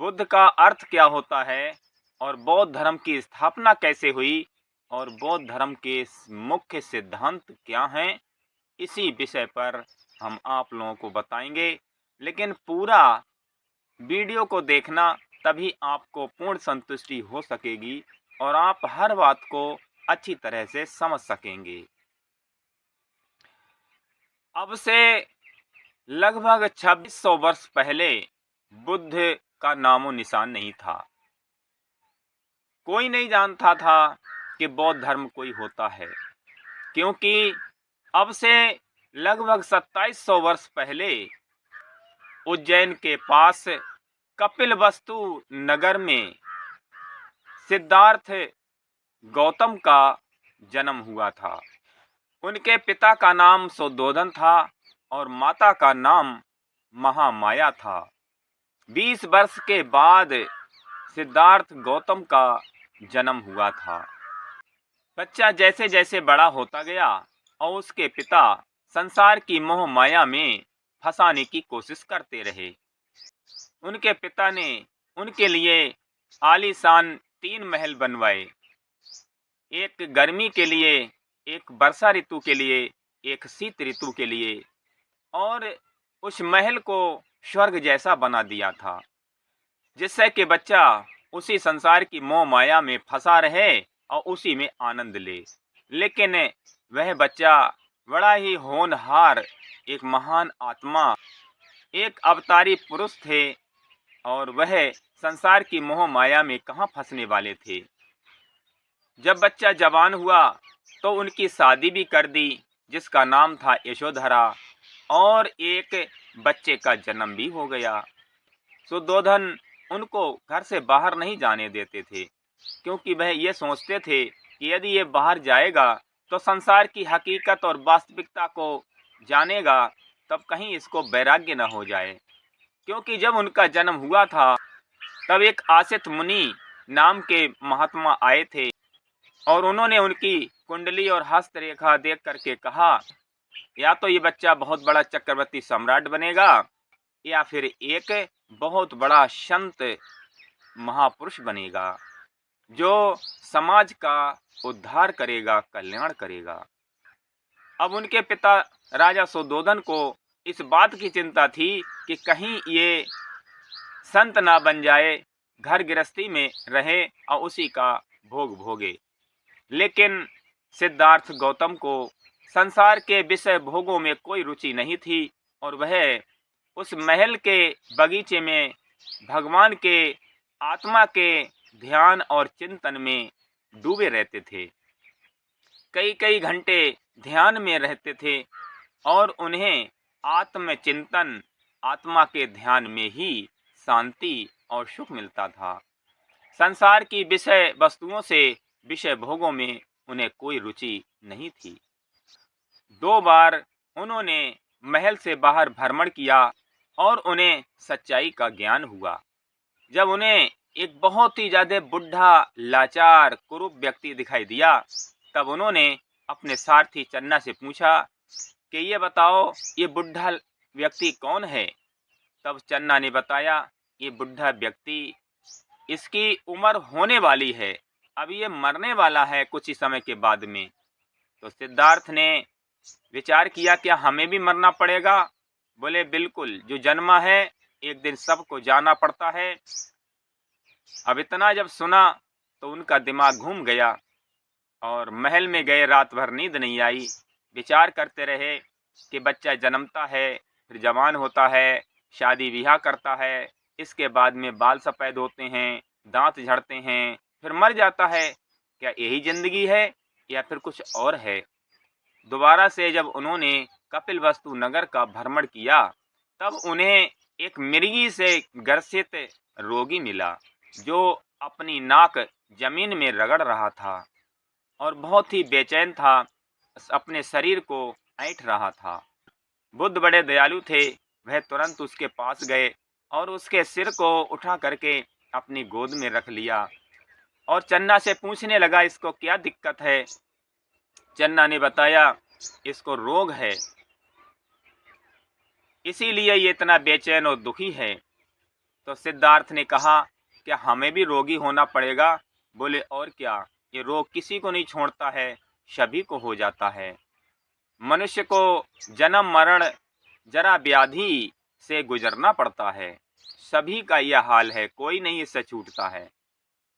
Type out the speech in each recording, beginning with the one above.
बुद्ध का अर्थ क्या होता है और बौद्ध धर्म की स्थापना कैसे हुई और बौद्ध धर्म के मुख्य सिद्धांत क्या हैं, इसी विषय पर हम आप लोगों को बताएंगे। लेकिन पूरा वीडियो को देखना, तभी आपको पूर्ण संतुष्टि हो सकेगी और आप हर बात को अच्छी तरह से समझ सकेंगे। अब से लगभग 2600 वर्ष पहले बुद्ध का नामो निशान नहीं था। कोई नहीं जानता था कि बौद्ध धर्म कोई होता है, क्योंकि अब से लगभग 2700 वर्ष पहले उज्जैन के पास कपिलवस्तु नगर में सिद्धार्थ गौतम का जन्म हुआ था। उनके पिता का नाम शुद्धोधन था और माता का नाम महामाया था। 20 वर्ष के बाद सिद्धार्थ गौतम का जन्म हुआ था। बच्चा जैसे जैसे बड़ा होता गया और उसके पिता संसार की मोह माया में फंसाने की कोशिश करते रहे। उनके पिता ने उनके लिए आलीशान 3 महल बनवाए, एक गर्मी के लिए, एक वर्षा ऋतु के लिए, एक शीत ऋतु के लिए, और उस महल को स्वर्ग जैसा बना दिया था, जिससे कि बच्चा उसी संसार की मोह माया में फंसा रहे और उसी में आनंद ले। लेकिन वह बच्चा बड़ा ही होनहार, एक महान आत्मा, एक अवतारी पुरुष थे और वह संसार की मोह माया में कहाँ फंसने वाले थे। जब बच्चा जवान हुआ तो उनकी शादी भी कर दी, जिसका नाम था यशोधरा, और एक बच्चे का जन्म भी हो गया। शुद्धोधन उनको घर से बाहर नहीं जाने देते थे, क्योंकि वह ये सोचते थे कि यदि ये बाहर जाएगा तो संसार की हकीकत और वास्तविकता को जानेगा, तब कहीं इसको वैराग्य न हो जाए। क्योंकि जब उनका जन्म हुआ था तब एक आसित मुनि नाम के महात्मा आए थे और उन्होंने उनकी कुंडली और हस्तरेखा देख करके कहा, या तो ये बच्चा बहुत बड़ा चक्रवर्ती सम्राट बनेगा या फिर एक बहुत बड़ा संत महापुरुष बनेगा, जो समाज का उद्धार करेगा, कल्याण करेगा। अब उनके पिता राजा शुद्धोधन को इस बात की चिंता थी कि कहीं ये संत ना बन जाए, घर गृहस्थी में रहे और उसी का भोग भोगे। लेकिन सिद्धार्थ गौतम को संसार के विषय भोगों में कोई रुचि नहीं थी और वह उस महल के बगीचे में भगवान के आत्मा के ध्यान और चिंतन में डूबे रहते थे। कई कई घंटे ध्यान में रहते थे और उन्हें आत्मचिंतन, आत्मा के ध्यान में ही शांति और सुख मिलता था। संसार की विषय वस्तुओं से, विषय भोगों में उन्हें कोई रुचि नहीं थी। 2 बार उन्होंने महल से बाहर भ्रमण किया और उन्हें सच्चाई का ज्ञान हुआ। जब उन्हें एक बहुत ही ज्यादा बुढ़ा, लाचार, कुरूप व्यक्ति दिखाई दिया, तब उन्होंने अपने सारथी चन्ना से पूछा कि ये बताओ, ये बुढ़ा व्यक्ति कौन है। तब चन्ना ने बताया, ये बुढ़ा व्यक्ति, इसकी उम्र होने वाली है, अब ये मरने वाला है कुछ ही समय के बाद में। तो सिद्धार्थ ने विचार किया, क्या हमें भी मरना पड़ेगा? बोले बिल्कुल, जो जन्मा है एक दिन सबको जाना पड़ता है। अब इतना जब सुना तो उनका दिमाग घूम गया और महल में गए, रात भर नींद नहीं आई। विचार करते रहे कि बच्चा जन्मता है, फिर जवान होता है, शादी ब्याह करता है, इसके बाद में बाल सफ़ेद होते हैं, दांत झड़ते हैं, फिर मर जाता है। क्या यही ज़िंदगी है या फिर कुछ और है? दोबारा से जब उन्होंने कपिलवस्तु नगर का भ्रमण किया, तब उन्हें एक मिर्गी से ग्रसित रोगी मिला, जो अपनी नाक जमीन में रगड़ रहा था और बहुत ही बेचैन था, अपने शरीर को ऐंठ रहा था। बुद्ध बड़े दयालु थे, वह तुरंत उसके पास गए और उसके सिर को उठा करके अपनी गोद में रख लिया और चन्ना से पूछने लगा, इसको क्या दिक्कत है? चन्ना ने बताया, इसको रोग है, इसीलिए ये इतना बेचैन और दुखी है। तो सिद्धार्थ ने कहा, क्या हमें भी रोगी होना पड़ेगा? बोले, और क्या, ये रोग किसी को नहीं छोड़ता है, सभी को हो जाता है। मनुष्य को जन्म मरण जरा व्याधि से गुजरना पड़ता है। सभी का यह हाल है, कोई नहीं इससे छूटता है।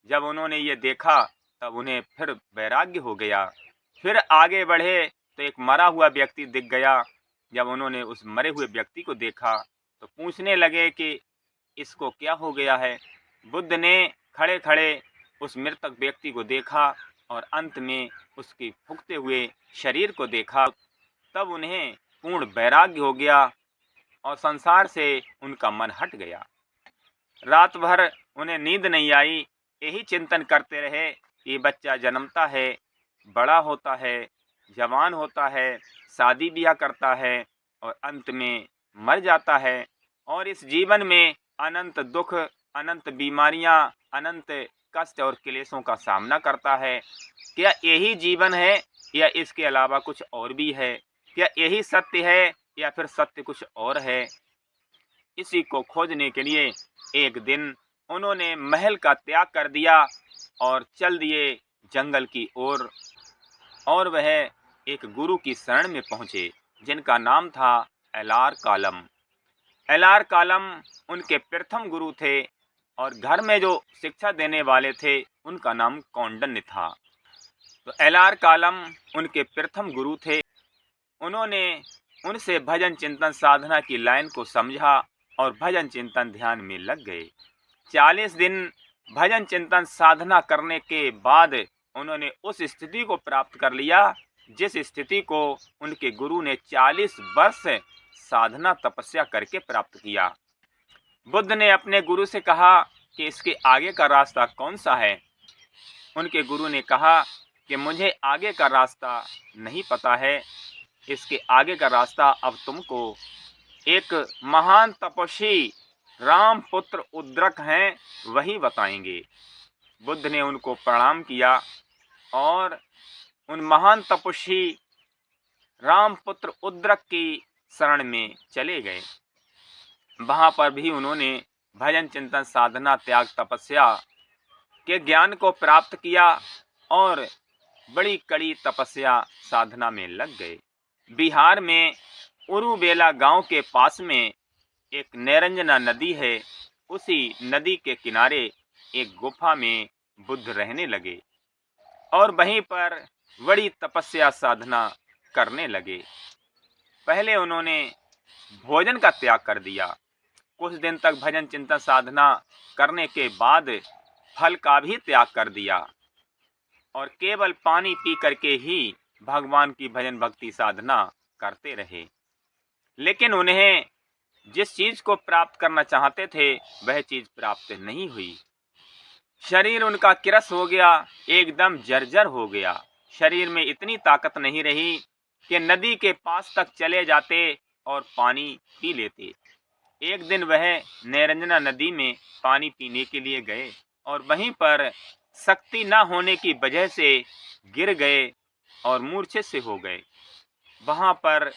जब उन्होंने ये देखा तब उन्हें फिर वैराग्य हो गया। फिर आगे बढ़े तो एक मरा हुआ व्यक्ति दिख गया। जब उन्होंने उस मरे हुए व्यक्ति को देखा तो पूछने लगे कि इसको क्या हो गया है। बुद्ध ने खड़े खड़े उस मृतक व्यक्ति को देखा और अंत में उसके फूकते हुए शरीर को देखा। तब उन्हें पूर्ण वैराग्य हो गया और संसार से उनका मन हट गया। रात भर उन्हें नींद नहीं आई, यही चिंतन करते रहे कि बच्चा जन्मता है, बड़ा होता है, जवान होता है, शादी ब्याह करता है और अंत में मर जाता है। और इस जीवन में अनंत दुख, अनंत बीमारियां, अनंत कष्ट और क्लेशों का सामना करता है। क्या यही जीवन है या इसके अलावा कुछ और भी है? क्या यही सत्य है या फिर सत्य कुछ और है? इसी को खोजने के लिए एक दिन उन्होंने महल का त्याग कर दिया और चल दिए जंगल की ओर। और वह एक गुरु की शरण में पहुँचे जिनका नाम था एलार कालम। एलार कालम उनके प्रथम गुरु थे और घर में जो शिक्षा देने वाले थे उनका नाम कौंडन्य था। तो एलार कालम उनके प्रथम गुरु थे। उन्होंने उनसे भजन चिंतन साधना की लाइन को समझा और भजन चिंतन ध्यान में लग गए। 40 दिन भजन चिंतन साधना करने के बाद उन्होंने उस स्थिति को प्राप्त कर लिया जिस स्थिति को उनके गुरु ने 40 वर्ष साधना तपस्या करके प्राप्त किया। बुद्ध ने अपने गुरु से कहा कि इसके आगे का रास्ता कौन सा है। उनके गुरु ने कहा कि मुझे आगे का रास्ता नहीं पता है, इसके आगे का रास्ता अब तुमको एक महान तपस्वी रामपुत्र उद्रक हैं वही बताएंगे। बुद्ध ने उनको प्रणाम किया और उन महान तपस्वी रामपुत्र उद्रक की शरण में चले गए। वहाँ पर भी उन्होंने भजन चिंतन साधना त्याग तपस्या के ज्ञान को प्राप्त किया और बड़ी कड़ी तपस्या साधना में लग गए। बिहार में उरुबेला गांव के पास में एक निरंजना नदी है। उसी नदी के किनारे एक गुफा में बुद्ध रहने लगे और वहीं पर बड़ी तपस्या साधना करने लगे। पहले उन्होंने भोजन का त्याग कर दिया। कुछ दिन तक भजन चिंतन साधना करने के बाद फल का भी त्याग कर दिया और केवल पानी पी करके ही भगवान की भजन भक्ति साधना करते रहे। लेकिन उन्हें जिस चीज को प्राप्त करना चाहते थे वह चीज प्राप्त नहीं हुई। शरीर उनका किरस हो गया, एकदम जर्जर हो गया। शरीर में इतनी ताकत नहीं रही कि नदी के पास तक चले जाते और पानी पी लेते। एक दिन वह निरंजना नदी में पानी पीने के लिए गए और वहीं पर शक्ति न होने की वजह से गिर गए और मूर्छित से हो गए। वहाँ पर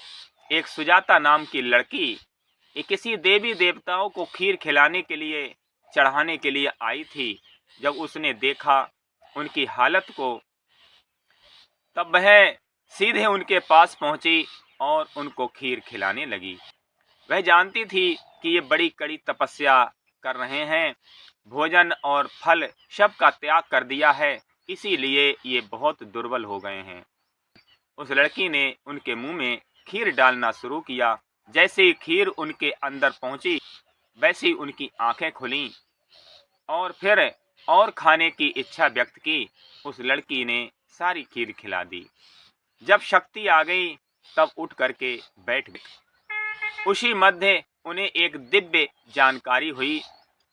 एक सुजाता नाम की लड़की किसी देवी देवताओं को खीर खिलाने के लिए चढ़ाने के लिए आई थी। जब उसने देखा उनकी हालत को तब वह सीधे उनके पास पहुंची और उनको खीर खिलाने लगी। वह जानती थी कि ये बड़ी कड़ी तपस्या कर रहे हैं, भोजन और फल सब का त्याग कर दिया है, इसीलिए ये बहुत दुर्बल हो गए हैं। उस लड़की ने उनके मुंह में खीर डालना शुरू किया। जैसे ही खीर उनके अंदर पहुंची वैसी उनकी आंखें खुलीं और फिर और खाने की इच्छा व्यक्त की। उस लड़की ने सारी खीर खिला दी। जब शक्ति आ गई तब उठ करके बैठ गई। उसी मध्य उन्हें एक दिव्य जानकारी हुई,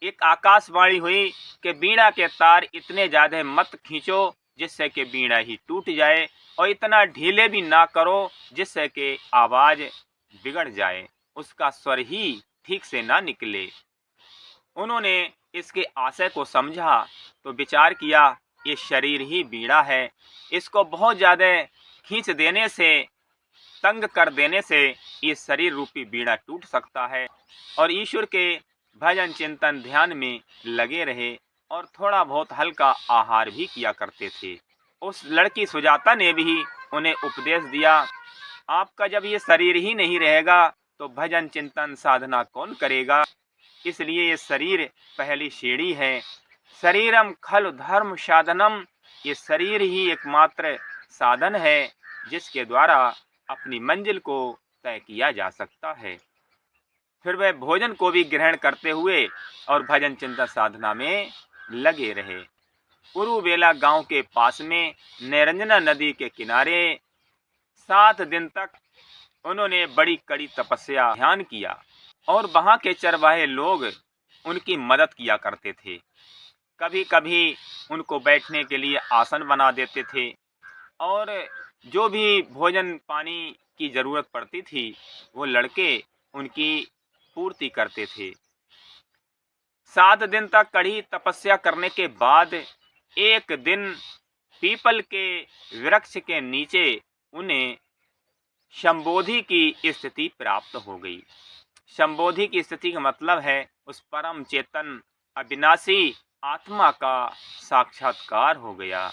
एक आकाशवाणी हुई कि बीड़ा के तार इतने ज़्यादा मत खींचो जिससे कि बीड़ा ही टूट जाए और इतना ढीले भी ना करो जिससे कि आवाज़ बिगड़ जाए, उसका स्वर ही ठीक से ना निकले। उन्होंने इसके आशय को समझा तो विचार किया ये शरीर ही बीड़ा है, इसको बहुत ज़्यादा खींच देने से, तंग कर देने से ये शरीर रूपी बीड़ा टूट सकता है और ईश्वर के भजन चिंतन ध्यान में लगे रहे और थोड़ा बहुत हल्का आहार भी किया करते थे। उस लड़की सुजाता ने भी उन्हें उपदेश दिया, आपका जब ये शरीर ही नहीं रहेगा तो भजन चिंतन साधना कौन करेगा। इसलिए ये शरीर पहली सीढ़ी है। शरीरम खलु धर्म साधनम, ये शरीर ही एकमात्र साधन है जिसके द्वारा अपनी मंजिल को तय किया जा सकता है। फिर वह भोजन को भी ग्रहण करते हुए और भजन चिंतन साधना में लगे रहे। उरुवेला गांव के पास में निरंजना नदी के किनारे 7 दिन तक उन्होंने बड़ी कड़ी तपस्या ध्यान किया और वहां के चरवाहे लोग उनकी मदद किया करते थे। कभी कभी उनको बैठने के लिए आसन बना देते थे और जो भी भोजन पानी की जरूरत पड़ती थी वो लड़के उनकी पूर्ति करते थे। 7 दिन तक कड़ी तपस्या करने के बाद एक दिन पीपल के वृक्ष के नीचे उन्हें संबोधि की स्थिति प्राप्त हो गई। संबोधि की स्थिति का मतलब है उस परम चेतन अविनाशी आत्मा का साक्षात्कार हो गया।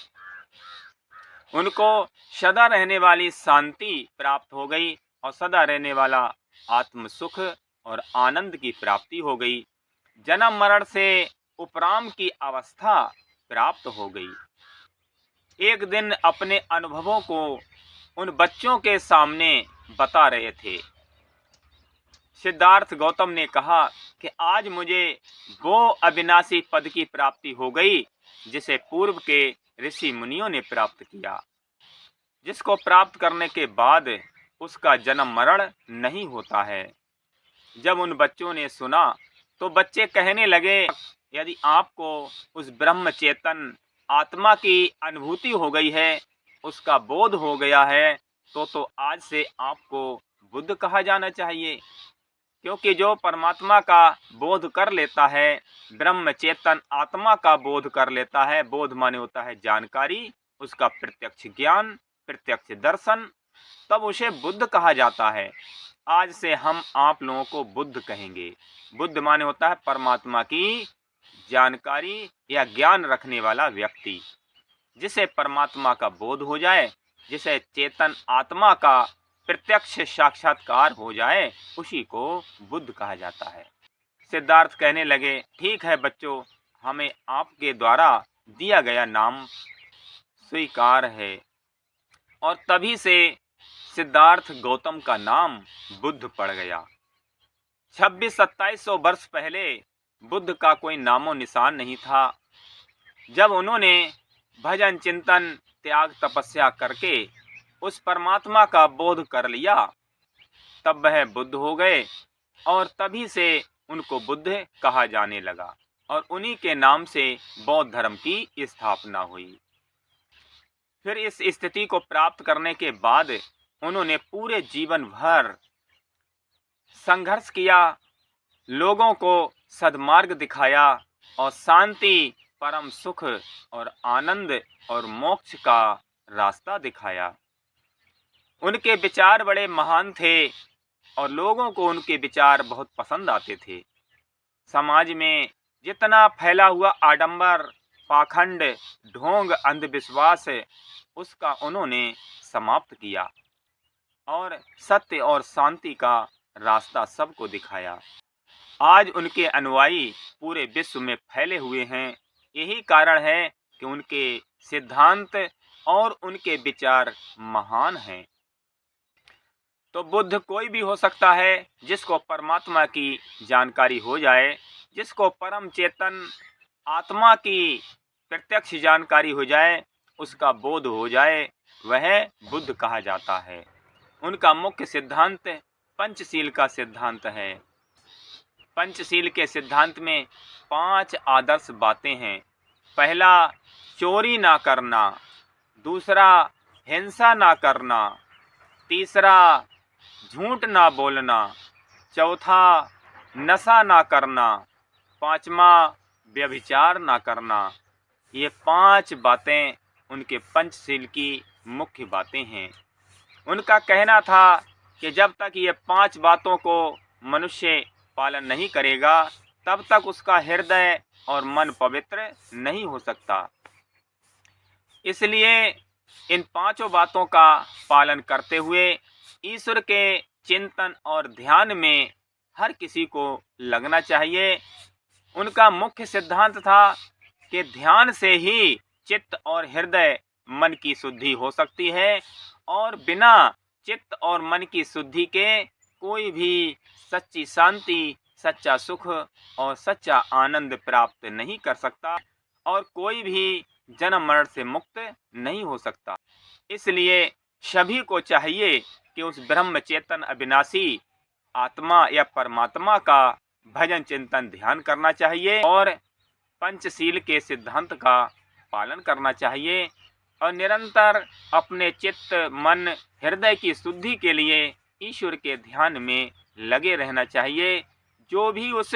उनको सदा रहने वाली शांति प्राप्त हो गई और सदा रहने वाला आत्म सुख और आनंद की प्राप्ति हो गई। जन्म मरण से उपराम की अवस्था प्राप्त हो गई। एक दिन अपने अनुभवों को उन बच्चों के सामने बता रहे थे। सिद्धार्थ गौतम ने कहा कि आज मुझे वो अविनाशी पद की प्राप्ति हो गई जिसे पूर्व के ऋषि मुनियों ने प्राप्त किया, जिसको प्राप्त करने के बाद उसका जन्म मरण नहीं होता है। जब उन बच्चों ने सुना तो बच्चे कहने लगे, यदि आपको उस ब्रह्म चेतन आत्मा की अनुभूति हो गई है, उसका बोध हो गया है, तो आज से आपको बुद्ध कहा जाना चाहिए। क्योंकि जो परमात्मा का बोध कर लेता है, ब्रह्म चेतन आत्मा का बोध कर लेता है, बोध माने होता है जानकारी, उसका प्रत्यक्ष ज्ञान, प्रत्यक्ष दर्शन, तब उसे बुद्ध कहा जाता है। आज से हम आप लोगों को बुद्ध कहेंगे। बुद्ध माने होता है परमात्मा की जानकारी या ज्ञान रखने वाला व्यक्ति, जिसे परमात्मा का बोध हो जाए, जिसे चेतन आत्मा का प्रत्यक्ष साक्षात्कार हो जाए, उसी को बुद्ध कहा जाता है। सिद्धार्थ कहने लगे, ठीक है बच्चों, हमें आपके द्वारा दिया गया नाम स्वीकार है। और तभी से सिद्धार्थ गौतम का नाम बुद्ध पड़ गया। 2600-2700 वर्ष पहले बुद्ध का कोई नामो निशान नहीं था। जब उन्होंने भजन चिंतन त्याग तपस्या करके उस परमात्मा का बोध कर लिया, तब वह बुद्ध हो गए और तभी से उनको बुद्ध कहा जाने लगा और उन्हीं के नाम से बौद्ध धर्म की स्थापना हुई। फिर इस स्थिति को प्राप्त करने के बाद उन्होंने पूरे जीवन भर संघर्ष किया, लोगों को सद्मार्ग दिखाया और शांति, परम सुख और आनंद और मोक्ष का रास्ता दिखाया। उनके विचार बड़े महान थे और लोगों को उनके विचार बहुत पसंद आते थे। समाज में जितना फैला हुआ आडंबर, पाखंड, ढोंग, अंधविश्वास, उसका उन्होंने समाप्त किया और सत्य और शांति का रास्ता सबको दिखाया। आज उनके अनुयायी पूरे विश्व में फैले हुए हैं। यही कारण है कि उनके सिद्धांत और उनके विचार महान हैं। तो बुद्ध कोई भी हो सकता है जिसको परमात्मा की जानकारी हो जाए, जिसको परम चेतन आत्मा की प्रत्यक्ष जानकारी हो जाए, उसका बोध हो जाए, वह बुद्ध कहा जाता है। उनका मुख्य सिद्धांत पंचशील का सिद्धांत है। पंचशील के सिद्धांत में 5 आदर्श बातें हैं। पहला, चोरी ना करना। दूसरा, हिंसा ना करना। तीसरा, झूठ ना बोलना। चौथा, नशा ना करना। पांचवा, व्यभिचार ना करना। ये 5 बातें उनके पंचशील की मुख्य बातें हैं। उनका कहना था कि जब तक ये 5 बातों को मनुष्य पालन नहीं करेगा, तब तक उसका हृदय और मन पवित्र नहीं हो सकता। इसलिए इन पांचों बातों का पालन करते हुए ईश्वर के चिंतन और ध्यान में हर किसी को लगना चाहिए। उनका मुख्य सिद्धांत था कि ध्यान से ही चित्त और हृदय मन की शुद्धि हो सकती है और बिना चित्त और मन की शुद्धि के कोई भी सच्ची शांति, सच्चा सुख और सच्चा आनंद प्राप्त नहीं कर सकता और कोई भी जन्म मरण से मुक्त नहीं हो सकता। इसलिए सभी को चाहिए कि उस ब्रह्म चेतन अविनाशी आत्मा या परमात्मा का भजन चिंतन ध्यान करना चाहिए और पंचशील के सिद्धांत का पालन करना चाहिए और निरंतर अपने चित्त, मन, हृदय की शुद्धि के लिए ईश्वर के ध्यान में लगे रहना चाहिए। जो भी उस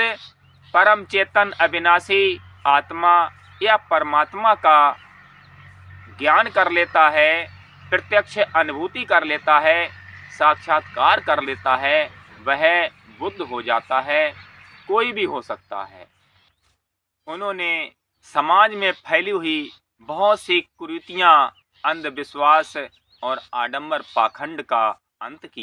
परम चेतन अविनाशी आत्मा या परमात्मा का ज्ञान कर लेता है, प्रत्यक्ष अनुभूति कर लेता है, साक्षात्कार कर लेता है, वह बुद्ध हो जाता है। कोई भी हो सकता है। उन्होंने समाज में फैली हुई बहुत सी कुरीतियां, अंधविश्वास और आडंबर पाखंड का अंत किया।